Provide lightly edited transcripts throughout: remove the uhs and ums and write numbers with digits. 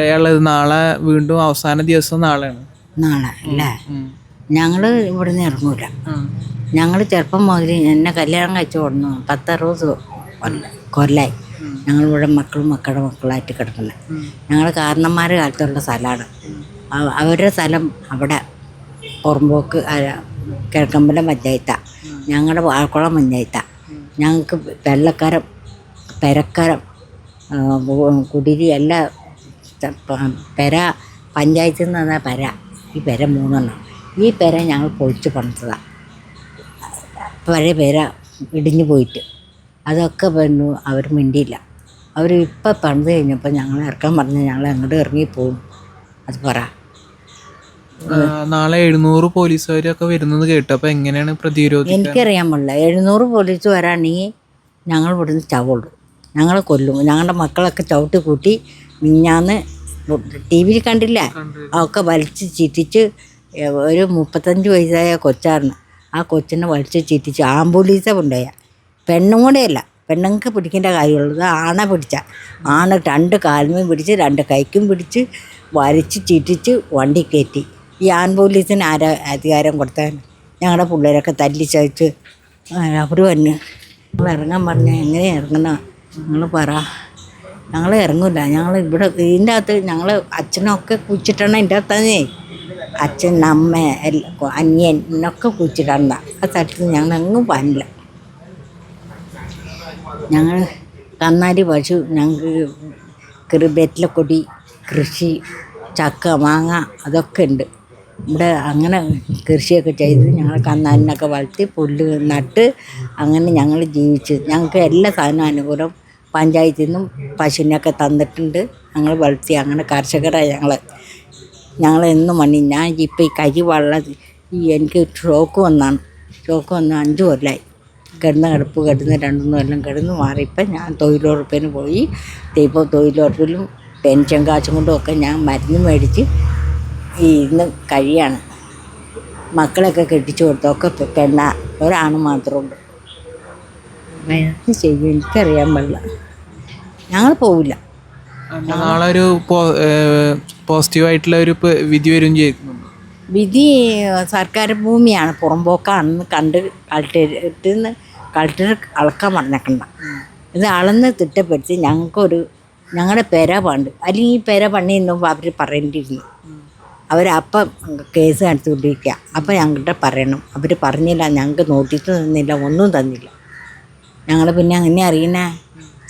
പറയാനുള്ളത് നാളെ വീണ്ടും അവസാന ദിവസം നാളെയാണ്. നാളെ അല്ലേ? ഞങ്ങൾ ഇവിടുന്ന് ഇറങ്ങൂല. ഞങ്ങൾ ചെറുപ്പം മുതൽ എന്നെ കല്യാണം കഴിച്ച് കൊടുന്നു 10-60 കൊല്ലായി ഞങ്ങളിവിടെ മക്കളുടെ മക്കളായിട്ട് കിടക്കുന്നത്. ഞങ്ങൾ കാരണന്മാർ കാലത്തുള്ള സ്ഥലമാണ്. അവരുടെ സ്ഥലം അവിടെ പുറമ്പോക്ക് കിഴക്കമ്പലം പഞ്ചായത്താണ്. ഞങ്ങളുടെ വാഴക്കുളം പഞ്ചായത്താണ്. ഞങ്ങൾക്ക് വെള്ളക്കാരം പെരക്കാരം കുടിരി എല്ലാ പെര പഞ്ചായത്തിൽ നിന്ന് തന്ന പെര. ഈ പെര 3 ഈ പെര ഞങ്ങൾ പൊളിച്ച് പണിതതാണ്. പഴയ പെര ഇടിഞ്ഞു പോയിട്ട് അതൊക്കെ അവർ മിണ്ടിയില്ല. അവർ ഇപ്പം പണിത് കഴിഞ്ഞപ്പോൾ ഞങ്ങൾ ഇറക്കാൻ പറഞ്ഞാൽ ഞങ്ങൾ അങ്ങോട്ട് ഇറങ്ങിപ്പോവും. അത് പറ. നാളെ 700 പോലീസുകാരൊക്കെ വരുന്നത് കേട്ടു. അപ്പോൾ എങ്ങനെയാണ് പ്രതിരോധം? എനിക്കറിയാൻ പാടില്ല. 700 പോലീസ് വരാണെങ്കിൽ ഞങ്ങൾ ഇവിടുന്ന് ചവുള്ളൂ. ഞങ്ങളെ കൊല്ലും. ഞങ്ങളുടെ മക്കളൊക്കെ ചവിട്ടി കൂട്ടി മിഞ്ഞാന്ന് TV കണ്ടില്ല, അതൊക്കെ വലിച്ച് ചീറ്റിച്ച്. ഒരു 35 വയസ്സായ കൊച്ചായിരുന്നു. ആ കൊച്ചിനെ വലിച്ച് ചീറ്റിച്ച് ആംബുലൻസ് കൊണ്ടുപോയ. പെണ്ണും കൂടെയല്ല, പെണ്ണുങ്ങൾക്ക് പിടിക്കേണ്ട കാര്യമുള്ളത് ആണെ പിടിച്ച. ആണ 2 കാലിനും പിടിച്ച് 2 കൈക്കും പിടിച്ച് വലിച്ച് ചീറ്റിച്ച് വണ്ടി കയറ്റി. ഈ ആംബുലൻസിന് ആരാ അധികാരം കൊടുത്താൽ? ഞങ്ങളുടെ പിള്ളേരൊക്കെ തല്ലി ചതിച്ച് അവർ വന്ന് ഞങ്ങൾ ഇറങ്ങാൻ പറഞ്ഞാൽ എങ്ങനെ ഇറങ്ങണം? നിങ്ങൾ പറ. ഞങ്ങൾ ഇറങ്ങില്ല. ഞങ്ങൾ ഇവിടെ ഇതിൻ്റെ അകത്ത് ഞങ്ങൾ അച്ഛനൊക്കെ കുഴിച്ചിട്ടാണ്. എൻ്റെ അകത്തന്നെ അച്ഛൻ അമ്മ അനിയൻ എന്നൊക്കെ കുഴിച്ചിട്ടാണ്. ആ സ്ഥലത്ത് ഞങ്ങൾ എങ്ങും പാനില്ല. ഞങ്ങൾ കന്നാലി പശു, ഞങ്ങൾക്ക് വെറ്റിലക്കൊടി കൃഷി, ചക്ക മാങ്ങ അതൊക്കെ ഉണ്ട് ഇവിടെ. അങ്ങനെ കൃഷിയൊക്കെ ചെയ്ത് ഞങ്ങൾ കന്നാലിനൊക്കെ വളർത്തി പുല്ല് നട്ട് അങ്ങനെ ഞങ്ങൾ ജീവിച്ച്. ഞങ്ങൾക്ക് എല്ലാ സാധനവും അനുകൂലം പഞ്ചായത്തിൽ നിന്നും പശുവിനൊക്കെ തന്നിട്ടുണ്ട്. ഞങ്ങൾ വളർത്തി അങ്ങനെ കർഷകരായി ഞങ്ങൾ എന്നും മണി. ഞാൻ ഇപ്പം ഈ കരി എനിക്ക് ഷോക്ക് വന്ന് 5 കൊല്ലമായി. കിടപ്പ് കിടന്ന് 2-3 കൊല്ലം കിടന്ന് മാറിയപ്പോൾ ഞാൻ തൊഴിലുറപ്പിന് പോയി. ഇപ്പോൾ തൊഴിലുറപ്പിലും പെൻഷൻ കാശും കൊണ്ടുമൊക്കെ ഞാൻ മരുന്ന് മേടിച്ച് ഇന്ന് കഴിയാണ്. മക്കളൊക്കെ കെട്ടിച്ചു കൊടുത്തൊക്കെ പെണ്ണ, ഒരാണ് മാത്രമുണ്ട്. ചെയ്യും എനിക്കറിയാൻ പാടില്ല. ഞങ്ങൾ പോവില്ല. നാളെ ഒരു പോസിറ്റീവായിട്ടുള്ള ഒരു വിധി വരും ചെയ്യുന്നു. വിധി സർക്കാർ ഭൂമിയാണ്, പുറമ്പോക്കാണെന്ന് കണ്ട് കളക്ടർ അളക്കാൻ പറഞ്ഞേക്കണ്ട. ഇത് അളന്ന് തിട്ടപ്പെടുത്തി ഞങ്ങളുടെ പെര പണ്ട്. അല്ലെങ്കിൽ ഈ പെര പണിയുമ്പോൾ അവർ പറയേണ്ടിയിരുന്നു. അവരപ്പം കേസ് നടത്തിക്കൊണ്ടിരിക്കുക. അപ്പം ഞങ്ങളുടെ പറയണം. അവർ പറഞ്ഞില്ല, ഞങ്ങൾക്ക് നോട്ടീസ് തന്നില്ല, ഒന്നും തന്നില്ല. ഞങ്ങൾ പിന്നെ അങ്ങനെ അറിയണേ?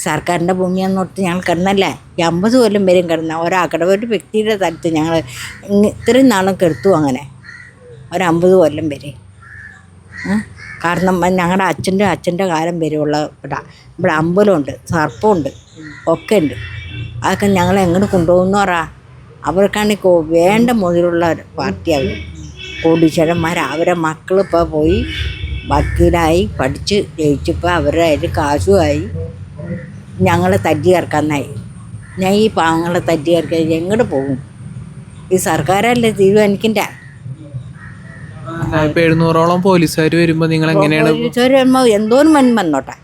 സർക്കാരിൻ്റെ ഭൂമിയാണെന്ന് ഓർത്ത് ഞങ്ങൾ കിടന്നല്ലേ ഈ 50 കൊല്ലം വരെയും കിടന്ന ഒരു വ്യക്തിയുടെ സ്ഥലത്ത് ഞങ്ങൾ ഇത്രയും നാളും കെടുത്തു. അങ്ങനെ 50 കൊല്ലം വരെ. കാരണം ഞങ്ങളുടെ അച്ഛൻ്റെ കാലം വരെയുള്ള ഇവിടെ അമ്പലമുണ്ട്, സർപ്പമുണ്ട്, ഒക്കെ ഉണ്ട്. അതൊക്കെ ഞങ്ങളെ എങ്ങോട്ട് കൊണ്ടുപോകുന്നു പറ. അവർക്കാണെങ്കിൽ വേണ്ട മുതലുള്ള പാർട്ടി. അവർ കോടീശ്വരന്മാർ. അവരെ മക്കളിപ്പോൾ പോയി വക്കീലായി പഠിച്ച് ജയിച്ചപ്പോൾ അവരുടെ അതിൽ കാശുമായി. ഞങ്ങളെ തല്ലി ഇറക്കാനായി. ഞാൻ ഈ പാവങ്ങളെ തല്ലി ഇറക്കാൻ എങ്ങോട്ട് പോകും? ഈ സർക്കാരല്ലേ തീരുമാനിക്കണ്ടേ? 700ഓളം പോലീസുകാർ വരുമ്പോൾ നിങ്ങൾ എങ്ങനെയാണ്? പോലീസുകാർ വരുമ്പോൾ എന്തോരം വന്നോട്ടെ.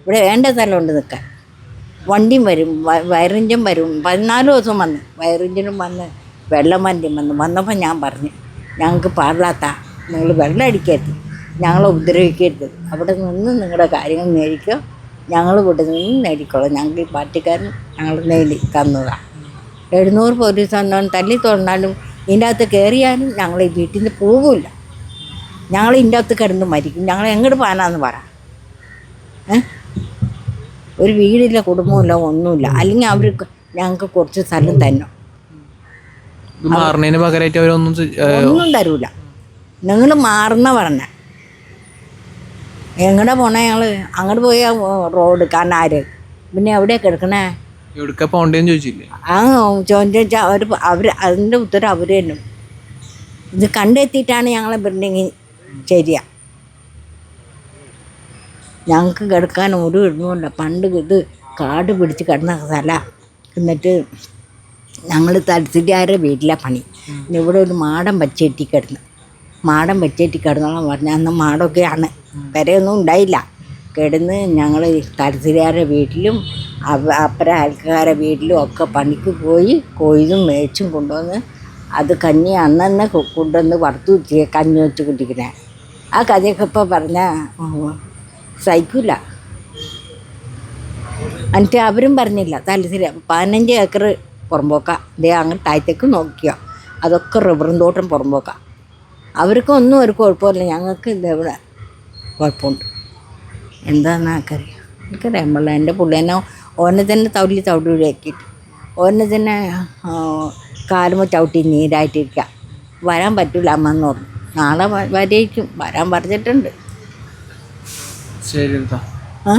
ഇവിടെ വേണ്ട സ്ഥലമുണ്ട് നിൽക്കാൻ. വണ്ടിയും വരും, വയറിഞ്ചും വരും. 14 ദിവസം വന്ന് വയറിഞ്ചിനും വന്ന് വെള്ളം വണ്ടിയും വന്നപ്പോൾ ഞാൻ പറഞ്ഞു, ഞങ്ങൾക്ക് പാടില്ലാത്ത നിങ്ങൾ വെള്ളം അടിക്കരുത്, ഞങ്ങളെ ഉപദ്രവിക്കരുത്, അവിടെ നിന്ന് നിങ്ങളുടെ കാര്യങ്ങൾ നേടിക്കോ, ഞങ്ങൾ ഇവിടെ നിന്ന് നേടിക്കോളാം. ഞങ്ങൾക്ക് ഈ പാർട്ടിക്കാരൻ ഞങ്ങൾ നേടി തന്നതാണ്. 700 പോലീസ് വന്നാലും തല്ലി തുറന്നാലും ഇതിൻ്റെ അകത്ത് കയറിയാലും ഞങ്ങൾ ഈ വീട്ടിൽ നിന്ന് പോകില്ല. ഞങ്ങൾ ഇതിൻ്റെ അകത്ത് കിടന്ന് മരിക്കും. ഞങ്ങൾ എങ്ങോട്ട് പോകാനാന്ന് പറ. ഒരു വീടില്ല, കുടുംബമില്ല, ഒന്നുമില്ല. അല്ലെങ്കിൽ അവർ ഞങ്ങൾക്ക് കുറച്ച് സ്ഥലം തരണം. മാറുന്നതിന് പകരമായിട്ട് അവരൊന്നും തരൂല. നിങ്ങൾ മാറുന്ന പറഞ്ഞ എങ്ങടെ പോണേ? ഞങ്ങൾ അങ്ങോട്ട് പോയ റോഡ് കനാര്, പിന്നെ എവിടെയാണ് കിടക്കണേ? എവിടേക്കാ പോകണ്ടേന്ന് ചോദിച്ചില്ലേ? ചോദിച്ചാൽ അവർ അതിൻ്റെ ഉത്തരം അവർ തന്നെ. ഇത് കണ്ടെത്തിയിട്ടാണ് ഞങ്ങളെ ബിൽഡിങ് ശരിയാ. ഞങ്ങൾക്ക് കിടക്കാൻ ഒരു ഇടുന്നുമില്ല. പണ്ട് ഇത് കാട് പിടിച്ച് കിടന്ന സ്ഥലമാണ്. എന്നിട്ട് ഞങ്ങൾ തലത്തിൻ്റെ വീട്ടിലെ പണി. ഇവിടെ ഒരു മാടം വച്ചേറ്റി കിടന്നോളാം പറഞ്ഞാൽ അന്ന് മാടൊക്കെയാണ്, പെരയൊന്നും ഉണ്ടായില്ല. കിടന്ന് ഞങ്ങൾ തലശ്ശേരിയാരുടെ വീട്ടിലും അപ്പുറ അയൽക്കാരുടെ വീട്ടിലും ഒക്കെ പണിക്ക് പോയി കൊയ്തും മേച്ചും കൊണ്ടുവന്ന് അത് കഞ്ഞി അന്നന്നെ കൊണ്ടുവന്ന് വറുത്ത് വെച്ച് കഞ്ഞി വെച്ച് കുടിക്കണേ. ആ കഥയൊക്കെ ഇപ്പോൾ പറഞ്ഞാൽ സഹിക്കില്ല. എന്നിട്ട് അവരും പറഞ്ഞില്ല തലശ്ശേരി 15 ഏക്കർ പുറമ്പോക്ക ദേ അങ്ങനെ താഴത്തേക്ക് നോക്കിയോ അതൊക്കെ റബ്ബറും തോട്ടം പുറമ്പോക്ക. അവർക്കൊന്നും ഒരു കുഴപ്പമില്ല, ഞങ്ങൾക്ക് ഇതെവിടെ കുഴപ്പമുണ്ട്. എന്താണെന്ന് ആർക്കറിയാം. എനിക്കറിയാൻ പാടില്ല. എൻ്റെ പുള്ളേനെ ഓനെ തന്നെ തവിടിയാക്കിയിട്ട് ഓനെ തന്നെ കാലുമ്പോൾ ചവിട്ടി നീരായിട്ടിരിക്കുക. വരാൻ പറ്റില്ല അമ്മ എന്ന് പറഞ്ഞു. നാളെ വരേക്കും വരാൻ പറഞ്ഞിട്ടുണ്ട്. ശരി. ആ